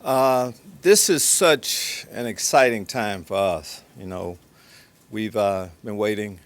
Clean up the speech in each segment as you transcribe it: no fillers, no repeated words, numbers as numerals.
This is such an exciting time for us. We've been waiting,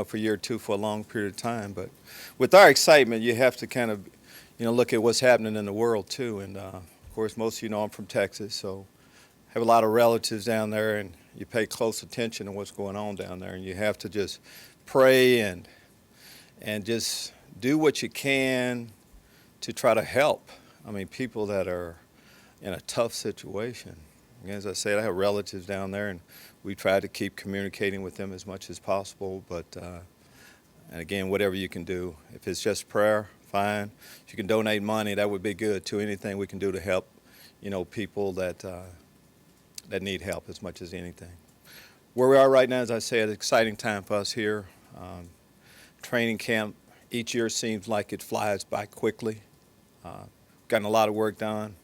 for a year or two for a long period of time. But with our excitement, you have to kind of, look at what's happening in the world too. And of course, most of you know I'm from Texas, so I have a lot of relatives down there, and you pay close attention to what's going on down there, and you have to just pray and just do what you can to try to help. I mean, people that are in a tough situation. As I said, I have relatives down there, and we try to keep communicating with them as much as possible. But and again, whatever you can do, if it's just prayer, fine. If you can donate money, that would be good too. Anything we can do to help, people that need help as much as anything. Where we are right now, as I said, exciting time for us here. Training camp each year seems like it flies by quickly. Gotten a lot of work done.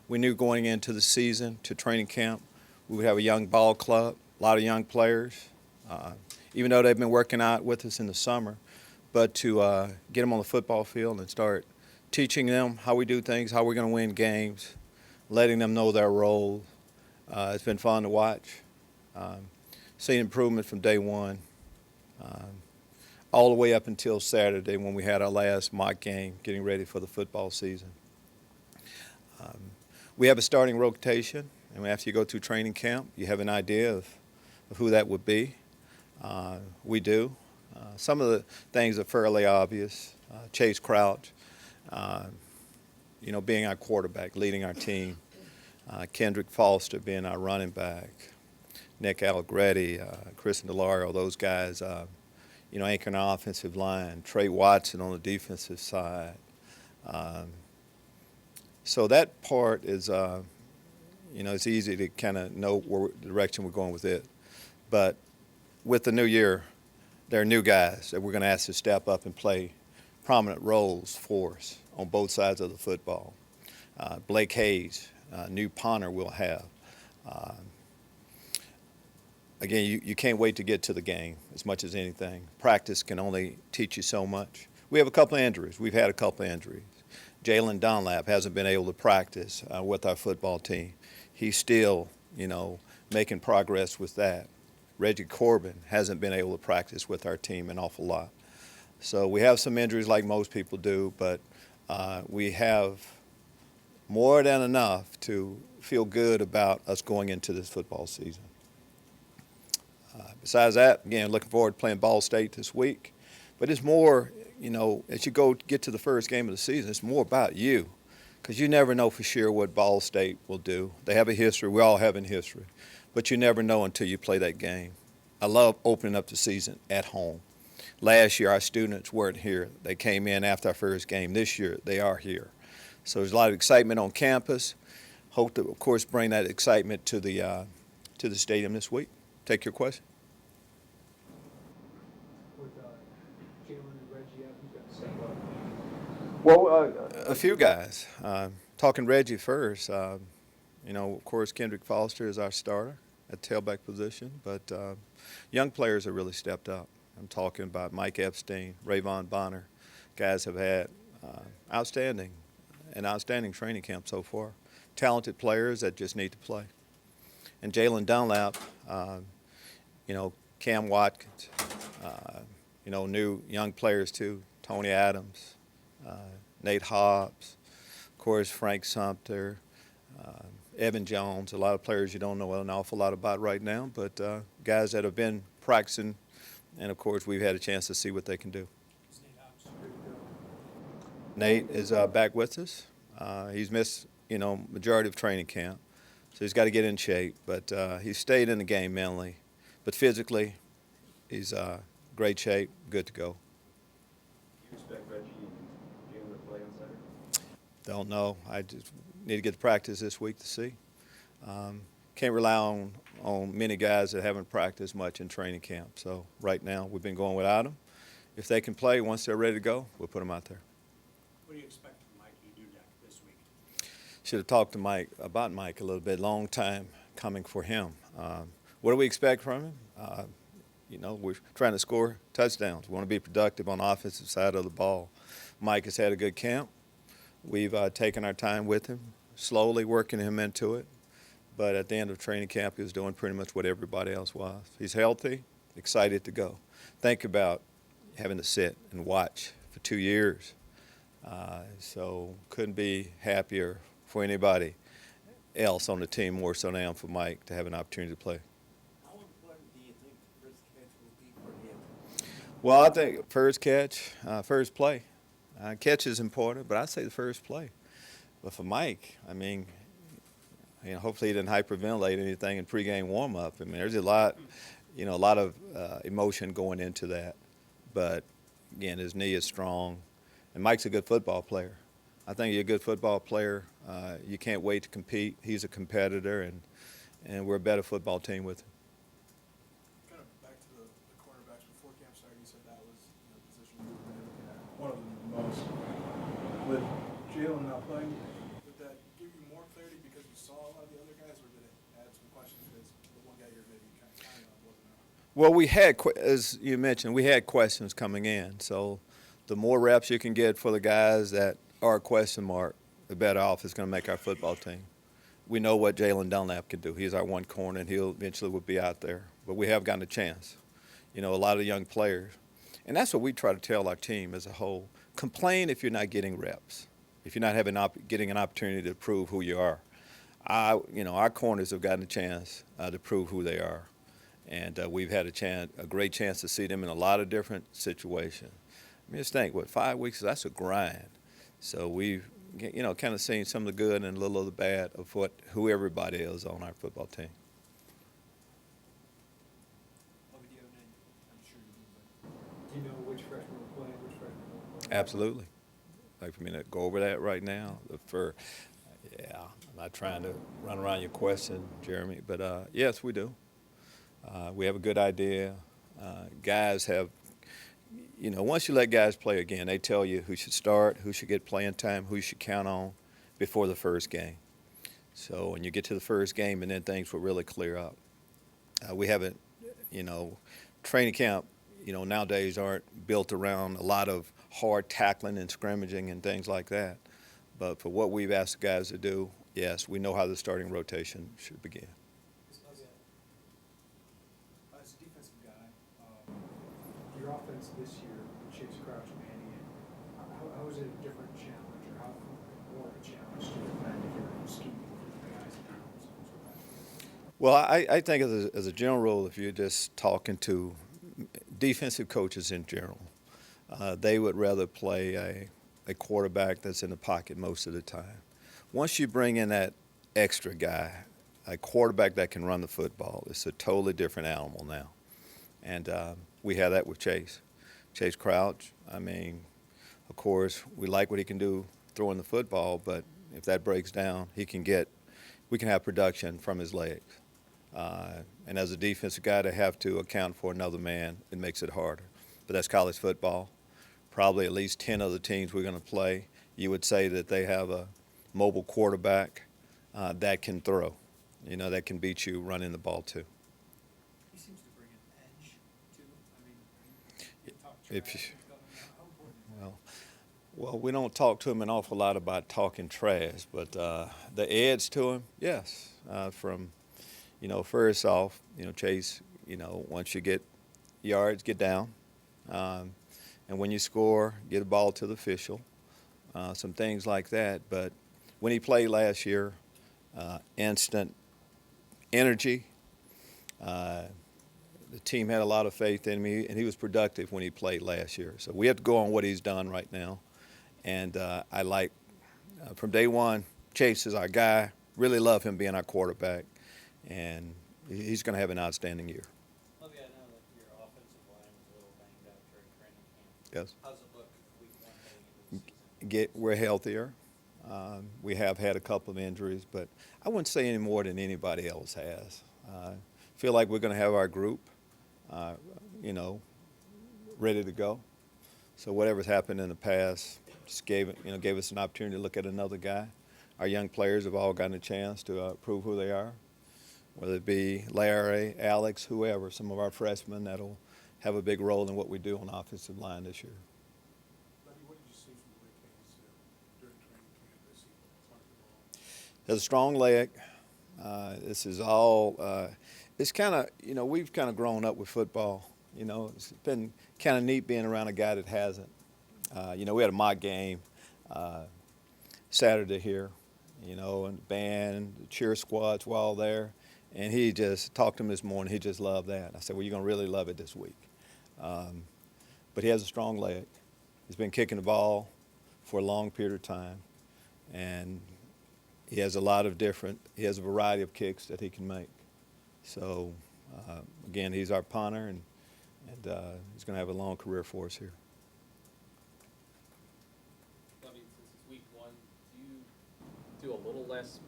We knew going into the season to training camp, we would have a young ball club, a lot of young players, even though they've been working out with us in the summer. But to get them on the football field and start teaching them how we do things, how we're going to win games, letting them know their role. It's been fun to watch. Seeing improvement from day one, all the way up until Saturday when we had our last mock game, getting ready for the football season. We have a starting rotation, and after you go through training camp, you have an idea of who that would be. We do. Some of the things are fairly obvious. Chase Crouch, being our quarterback, leading our team. Kendrick Foster being our running back. Nick Allegretti, Christian DeLario, those guys, anchoring our offensive line. Trey Watson on the defensive side. So that part is, it's easy to kind of know the direction we're going with it. But with the new year, there are new guys that we're going to ask to step up and play prominent roles for us on both sides of the football. Blake Hayes, new punter we'll have. Again, you can't wait to get to the game as much as anything. Practice can only teach you so much. We have a couple of injuries. We've had a couple of injuries. Jalen Dunlap hasn't been able to practice with our football team. He's still, making progress with that. Reggie Corbin hasn't been able to practice with our team an awful lot. So we have some injuries like most people do, but we have more than enough to feel good about us going into this football season. Besides that, again, looking forward to playing Ball State this week. But it's more, as you get to the first game of the season, it's more about you, because you never know for sure what Ball State will do. They have a history. We all have a history. But you never know until you play that game. I love opening up the season at home. Last year, our students weren't here. They came in after our first game. This year, they are here. So there's a lot of excitement on campus. Hope to, of course, bring that excitement to the stadium this week. Take your question. Well, a few guys. Talking Reggie first, of course, Kendrick Foster is our starter at tailback position, but young players have really stepped up. I'm talking about Mike Epstein, Rayvon Bonner. Guys have had an outstanding training camp so far. Talented players that just need to play. And Jalen Dunlap, Cam Watkins, new young players too, Tony Adams, Nate Hobbs, of course, Frank Sumter, Evan Jones, a lot of players you don't know an awful lot about right now, but guys that have been practicing, and of course, we've had a chance to see what they can do. Nate is back with us. He's missed, majority of training camp, so he's got to get in shape, but he's stayed in the game mentally, but physically, he's great shape, good to go. Do you expect Reggie and Jalen to play on Saturday? Don't know. I just need to get to practice this week to see. Can't rely on many guys that haven't practiced much in training camp. So right now we've been going without them. If they can play once they're ready to go, we'll put them out there. What do you expect from Mikey Dudek this week? Should have talked to Mike about Mike a little bit. Long time coming for him. What do we expect from him? We're trying to score touchdowns. We want to be productive on the offensive side of the ball. Mike has had a good camp. We've taken our time with him, slowly working him into it. But at the end of training camp, he was doing pretty much what everybody else was. He's healthy, excited to go. Think about having to sit and watch for 2 years. So couldn't be happier for anybody else on the team, more so than I am for Mike, to have an opportunity to play. How important do you think the first catch will be for him? Well, I think first catch, first play. Catch is important, but I'd say the first play. But for Mike, I mean, hopefully he didn't hyperventilate anything in pregame warm-up. I mean, there's a lot of emotion going into that. But, again, his knee is strong. And Mike's a good football player. I think he's a good football player. You can't wait to compete. He's a competitor, and we're a better football team with him. Kind of back to the cornerbacks before camp started, you said that was the position you were looking at, one of them the most. With Jalen not playing, did that give you more clarity because you saw a lot of the other guys, or did it add some questions because the one guy you're maybe kind of wasn't out? Well, we had, as you mentioned, we had questions coming in. So the more reps you can get for the guys that are a question mark, the better off it's going to make our football team. We know what Jalen Dunlap can do. He's our one corner, and he'll eventually will be out there. But we have gotten a chance. A lot of young players. And that's what we try to tell our team as a whole. Complain if you're not getting reps, if you're not getting an opportunity to prove who you are. Our corners have gotten a chance to prove who they are. And we've had a great chance to see them in a lot of different situations. I mean, just think, 5 weeks, that's a grind. So we've, kind of seen some of the good and a little of the bad of who everybody is on our football team. Lovie, do you have any? I'm sure you do, but do you know which freshmen will play, which freshmen won't play? Absolutely. Like for me to go over that right now, I'm not trying to run around your question, Jeremy, but yes, we do. We have a good idea. Guys have, once you let guys play again, they tell you who should start, who should get playing time, who you should count on before the first game. So when you get to the first game, and then things will really clear up. We haven't, training camp, nowadays aren't built around a lot of hard tackling and scrimmaging and things like that. But for what we've asked the guys to do, yes, we know how the starting rotation should begin. As a defensive guy, your offense this year with Chase Crouch and Manny, how is it a different challenge, or how more of a challenge to defend if you're scheming for the guys down? Well, I think as a general rule, if you're just talking to defensive coaches in general, they would rather play a quarterback that's in the pocket most of the time. Once you bring in that extra guy, a quarterback that can run the football, it's a totally different animal now. And we have that with Chase. Chase Crouch, I mean, of course, we like what he can do throwing the football, but if that breaks down, we can have production from his legs. And as a defensive guy, to have to account for another man, it makes it harder. But that's college football. Probably at least 10 of the teams we're going to play, you would say that they have a mobile quarterback that can throw, that can beat you running the ball too. He seems to bring an edge too. I mean, you talk If trash you- and stuff, how important is that? Well, we don't talk to him an awful lot about talking trash, but the edge to him, yes. From, first off, Chase, once you get yards, get down. And when you score, get a ball to the official. Some things like that. But when he played last year, instant energy. The team had a lot of faith in me, and he was productive when he played last year. So we have to go on what he's done right now. And I like, from day one, Chase is our guy. Really love him being our quarterback. And he's going to have an outstanding year. Lovie, I know that your offensive line was a little banged up during training camp. Yes. How's it look week one heading into the season? We're healthier. We have had a couple of injuries, but I wouldn't say any more than anybody else has. Feel like we're going to have our group, ready to go. So whatever's happened in the past just gave us an opportunity to look at another guy. Our young players have all gotten a chance to prove who they are, whether it be Larry, Alex, whoever, some of our freshmen that'll have a big role in what we do on the offensive line this year. Lovie, what did you see from the way Kansas during training camp this season? Has a strong leg. This is all. It's kind of, we've kind of grown up with football. It's been kind of neat being around a guy that hasn't. We had a mock game Saturday here, and the band, the cheer squads were all there. And he just talked to him this morning. He just loved that. I said, well, you're going to really love it this week. But he has a strong leg. He's been kicking the ball for a long period of time. And he has he has a variety of kicks that he can make. So, again, he's our punter, and he's going to have a long career for us here. Lovie, since it's week one, do you do a little less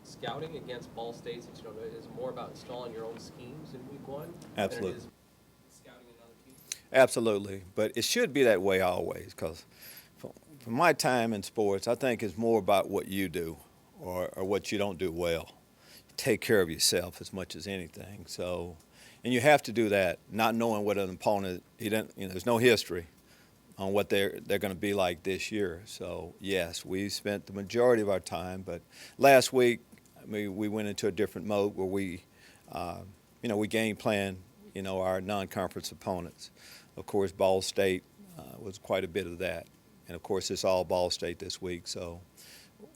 scouting against Ball State? Since is it more about installing your own schemes in week one? Absolutely. Than it is scouting another team? Absolutely. But it should be that way always, because from my time in sports, I think it's more about what you do or what you don't do well. Take care of yourself as much as anything. So, and you have to do that, not knowing what an opponent, there's no history on what they're going to be like this year. So, yes, we spent the majority of our time, but last week, we went into a different mode where we game plan, our non-conference opponents. Of course, Ball State was quite a bit of that. And, of course, it's all Ball State this week. So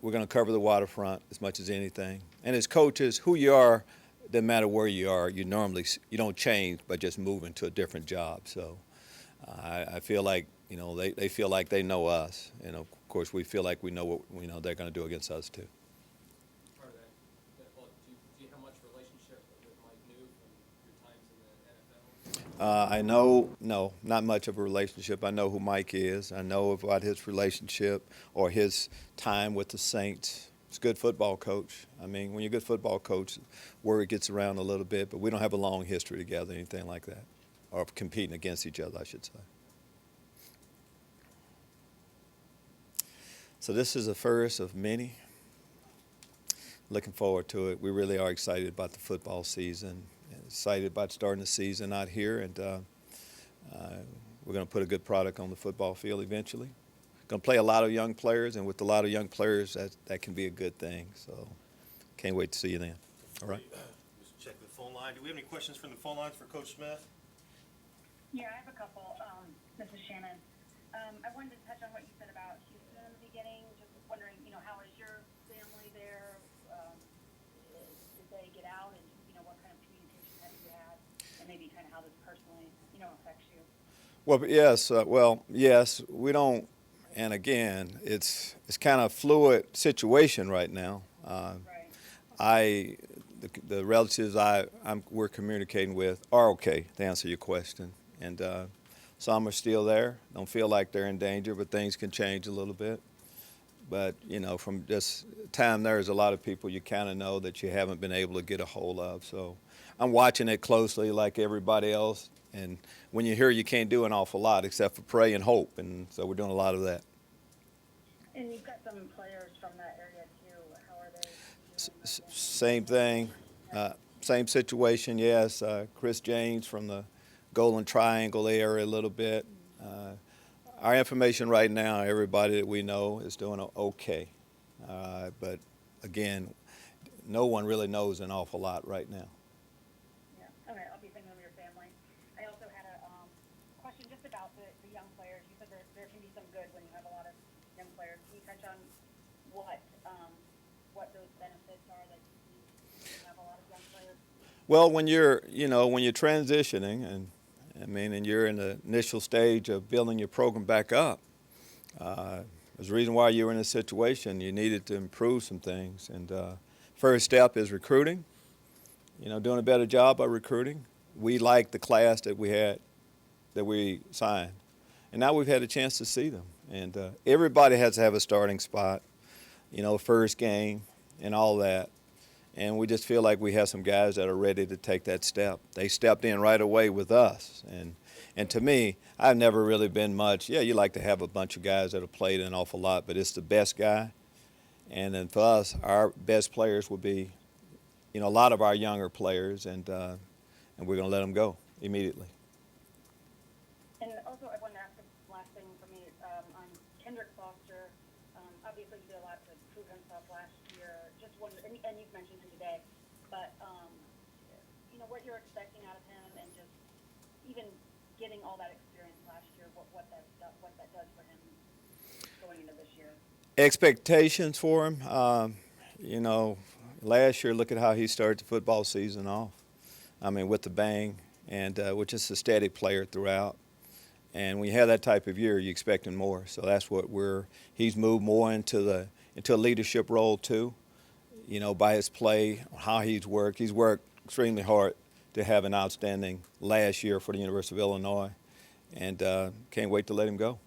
we're going to cover the waterfront as much as anything. And as coaches, who you are, doesn't matter where you are, you don't change by just moving to a different job. So I feel like, they feel like they know us. And, of course, we feel like we know what they're going to do against us, too. Part of that. Well, do you have much relationship with Mike New from your times in the NFL? I know, no, not much of a relationship. I know who Mike is. I know about his relationship or his time with the Saints. He's a good football coach. I mean, when you're a good football coach, word gets around a little bit, but we don't have a long history together, anything like that, or competing against each other, I should say. So this is the first of many. Looking forward to it. We really are excited about the football season. Excited about starting the season out here, and we're going to put a good product on the football field eventually. Going to play a lot of young players, and with a lot of young players, that can be a good thing. So can't wait to see you then. All right. Just check the phone line. Do we have any questions from the phone lines for Coach Smith? Yeah, I have a couple. This is Shannon. I wanted to touch on what you said about Houston in the beginning. Just wondering, how is your family there? Did they get out, and what kind of communication have you had, and maybe kind of how this personally, affects you? Well, yes, we don't. And again, it's kind of fluid situation right now. Right. The relatives we're communicating with are okay, to answer your question, and some are still there. Don't feel like they're in danger, but things can change a little bit. But from just time, there's a lot of people you kind of know that you haven't been able to get a hold of. So I'm watching it closely, like everybody else. And when you hear, you can't do an awful lot except for pray and hope, and so we're doing a lot of that. And you've got some players from that area too. How are they doing? Same thing, same situation. Yes, Chris James from the Golden Triangle area a little bit. Our information right now, everybody that we know is doing okay. But again, no one really knows an awful lot right now. Yeah. Okay. I'll be thinking of your family. I also had a question just about the young players. You said there can be some good when you have a lot of young players. Can you touch on what those benefits are that you have a lot of young players? Well, when you're transitioning, and you're in the initial stage of building your program back up, there's a reason why you were in this situation. You needed to improve some things, and first step is recruiting. Doing a better job of recruiting. We liked the class that we signed, and now we've had a chance to see them. And everybody has to have a starting spot, first game and all that. And we just feel like we have some guys that are ready to take that step. They stepped in right away with us. And to me, I've never really been much. Yeah, you like to have a bunch of guys that have played an awful lot, but it's the best guy. And then for us, our best players will be, a lot of our younger players, and we're going to let them go immediately. And also, I wanted to ask the last thing for me on Kendrick Foster. Obviously, he did a lot to prove himself last year. Just just wondered, and you've mentioned him today, but, what you're expecting out of him and just even getting all that experience last year, what that does for him going into this year. Expectations for him, last year, look at how he started the football season off. I mean, with the bang, and with just a steady player throughout. And when you have that type of year, you expect him more. So that's what he's moved more into a leadership role too, by his play, how he's worked. He's worked extremely hard to have an outstanding last year for the University of Illinois, and can't wait to let him go.